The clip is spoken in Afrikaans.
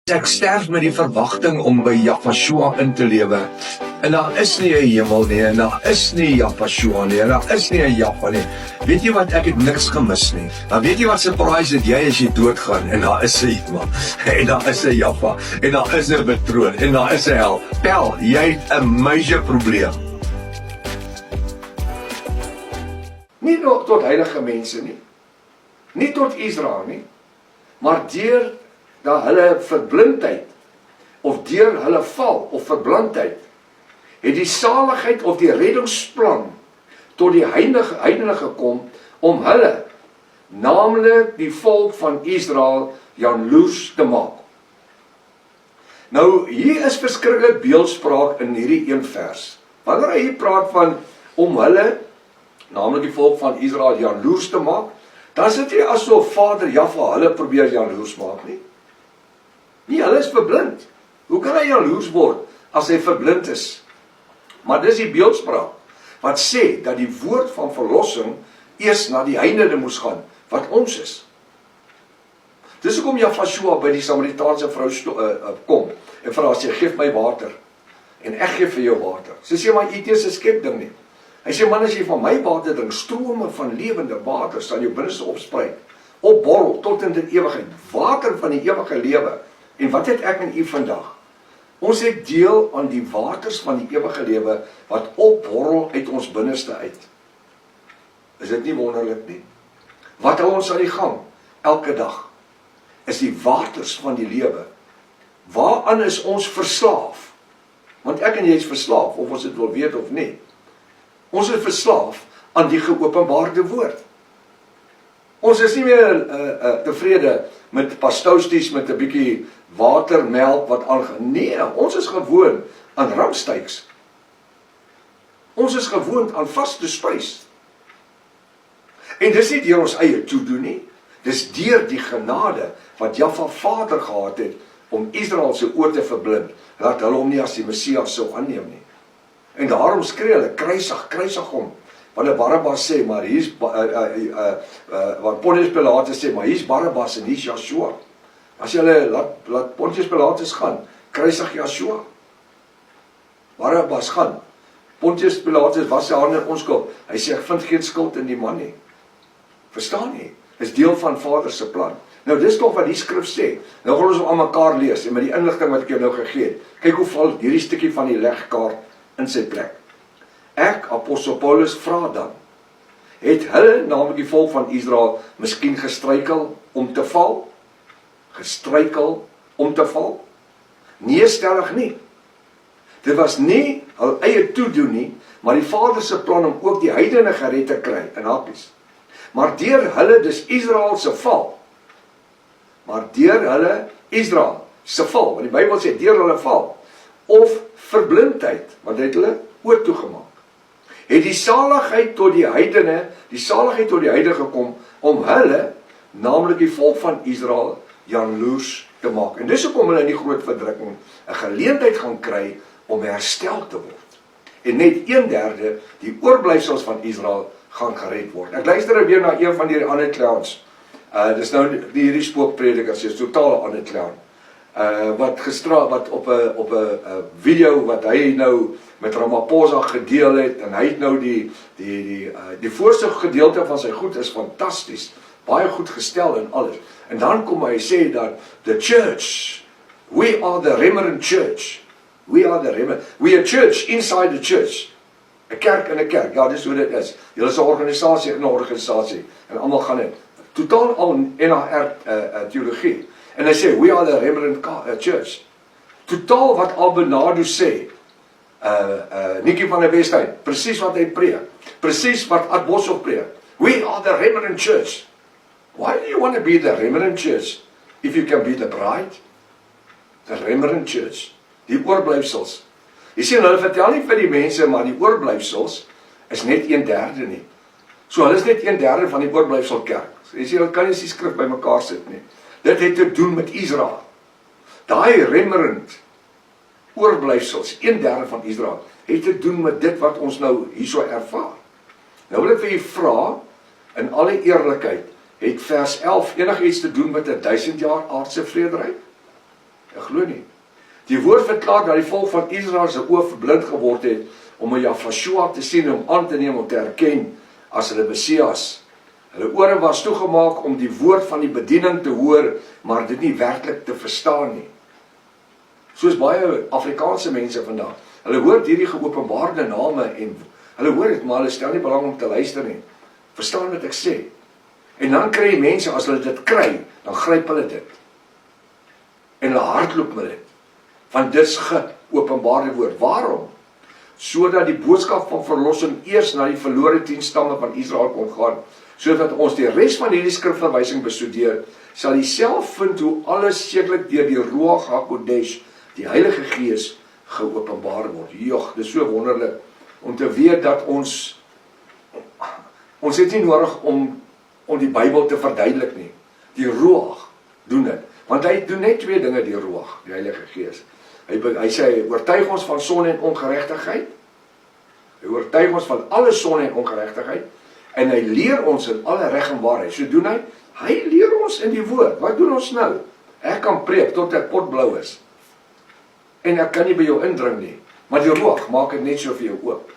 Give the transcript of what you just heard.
Ek sterf met die verwagting om by Yahshua in te lewe. En daar is nie 'n hemel nie, en daar is nie Yahshua nie, en daar is nie 'n Jahwe nie. Weet jy wat, ek het niks gemis nie. Maar weet jy wat surprise het jy as jy doodgaan, en daar is 'n hemel, en daar is 'n Jahwe, en daar is 'n betroon, en daar is 'n hel. Tel, jy het 'n major probleem. Nie tot heilige mense nie, nie tot Israel nie, maar deur dat hulle verblindheid, of deur hulle val, of verblindheid, het die saligheid of die reddingsplan tot die heidene gekom, om hulle, naamlik die volk van Israel, jaloers te maak. Nou, hier is verskriklik beeldspraak in hierdie een vers. Wanneer hy praat van, om hulle, naamlik die volk van Israel, jaloers te maak, dan is dit nie asof Vader Jahwe hulle probeer jaloers maak nie. Nee, hulle is verblind. Hoe kan hy jaloers word as hy verblind is? Maar dis die beeldspraak wat sê dat die woord van verlossing eers na die heidene moes gaan, wat ons is. Dis hoekom Yahshua by die Samaritaanse vrou kom en vra, sê, geef my water en ek gee vir jou water. Sy sê, maar jy is 'n skepding nie. Hy sê, man, as jy van my water drink, strome van lewende water sal jou binneste opspruit, opborrel tot in die ewigheid, water van die ewige lewe. En wat het ek en u vandag? Ons het deel aan die waters van die ewige lewe wat opborrel uit ons binneste uit. Is dit nie wonderlik nie? Wat hou ons aan die gang elke dag? Is die waters van die lewe. Waaraan is ons verslaaf? Want ek en jy is verslaaf, of ons dit wil weet of nie. Ons is verslaaf aan die geopenbaarde woord. Ons is nie meer tevrede met pastousties, met 'n bietjie water, melk wat aangaan. Nee, ons is gewoon aan ramstyks. Ons is gewoond aan vaste spys. En dis nie deur ons eie toedoen nie. Dis deur die genade wat Jahwe Vader gehad het om Israel se oë te verblind, dat hulle hom nie as die Messias sou aanneem nie. En daarom skree hulle, kruisig hom. Want Barabbas sê, maar hier's wat Pontius Pilatus sê, maar hier's Barabbas en hier's Yahshua. As jy laat Pontius Pilatus gaan, kruisig Yahshua. Barabbas gaan. Pontius Pilatus was sy hande onskuld. Hy sê, ek vind geen skuld in die man nie. Verstaan nie? Dis deel van Vader se plan. Nou dis tog wat die skrif sê. Nou gaan ons aan mekaar lees, en met die inligting wat ek jou nou gegee het, kyk hoe val hierdie stukkie van die legkaart in sy plek. Ek, Apostel Paulus, vra dan, het hulle, naamlik die volk van Israel, miskien gestruikel om te val? Gestruikel om te val? Nee, stellig nie. Dit was nie hul eie toedoen nie, maar die Vader se plan om ook die heidene gered te kry, in hakies. Maar deur hulle, dis Israel se val, maar deur hulle, Israel se val, want die Bybel sê, deur hulle val, of verblindheid, want het hulle oor toegemaak, het die saligheid tot die heidene gekom, om hulle, naamlik die volk van Israel, jaloers te maak. En dis hoekom hulle in die groot verdrukking 'n geleentheid gaan kry om herstel te word. En net 1/3 die oorblyfsels van Israel gaan gered word. Ek luister weer na een van die ander clowns. Dis nou die hierdie spookpredikers, is totaal 'n ander clown. Wat op 'n video wat hy nou met Ramaphosa gedeel het, en hy het nou die voorste gedeelte van sy goed is fantasties, baie goed gestel en alles. En dan kom hy sê dat the church, we are the remnant church. We are church inside the church. 'n kerk in 'n kerk. Ja, dis hoe dit is. Julle is 'n organisasie in 'n organisasie en almal gaan in. Totaal al NHR teologie. En hy sê, we are the remnant church. Totaal wat Albenado sê, Nikkie van der Westhuyn, presies wat hy preek, presies wat Ad Boshoff preek. We are the remnant church. Why do you want to be the remnant church if you can be the bride? The remnant church. Die oorblyfsels. Jy sien, hulle vertel nie vir die mense, maar die oorblyfsels is net 1/3 nie. So hulle is net 1/3 van die oorblyfsel kerk. Jy sien, hulle kan nie die skrif by mekaar sit nie. Dit het te doen met Israel. Daai remnant oorblyfsels, 1/3 van Israel, het te doen met dit wat ons nou hierso ervaar. Nou wil ek vir u vra, in alle eerlikheid, het vers 11 enigiets te doen met 'n 1000 jaar aardse vrederyk? Ek glo nie. Die woord verklaar dat die volk van Israel se oë verblind geword het om Jahvashua te sien, om aan te neem, om te erken as hulle Messias. Hulle ore was toegemaak om die woord van die bediening te hoor, maar dit nie werklik te verstaan nie. Soos baie Afrikaanse mense vandag. Hulle hoor hierdie geopenbaarde name en hulle hoor dit, maar hulle stel nie belang om te luister nie. Verstaan wat ek sê? En dan kry jy mense, as hulle dit kry, dan gryp hulle dit. En hulle hardloop met dit. Want dit is geopenbaarde woord. Waarom? Sodat die boodskap van verlossing eers na die verlore 10 stamme van Israel kon gaan, sodat ons die res van hierdie skrifverwysing bestudeer, sal jy self vind hoe alles sekerlik deur die Ruach HaKodesh, die Heilige Gees, geopenbaar word. Jog, dit is so wonderlik om te weet dat ons het nie nodig om die Bybel te verduidelik nie. Die Ruach doen dit. Want hy doen net 2 dinge, die Ruach, die Heilige Gees. Hy sê, hy oortuig ons van sonde en ongeregtigheid. Hy oortuig ons van alle sonde en ongeregtigheid. En hy leer ons in alle reg en waarheid. So doen hy. Hy leer ons in die woord. Wat doen ons nou? Ek kan preek tot ek potblou is. En ek kan nie by jou indring nie. Maar die Ruach maak dit net so vir jou oop.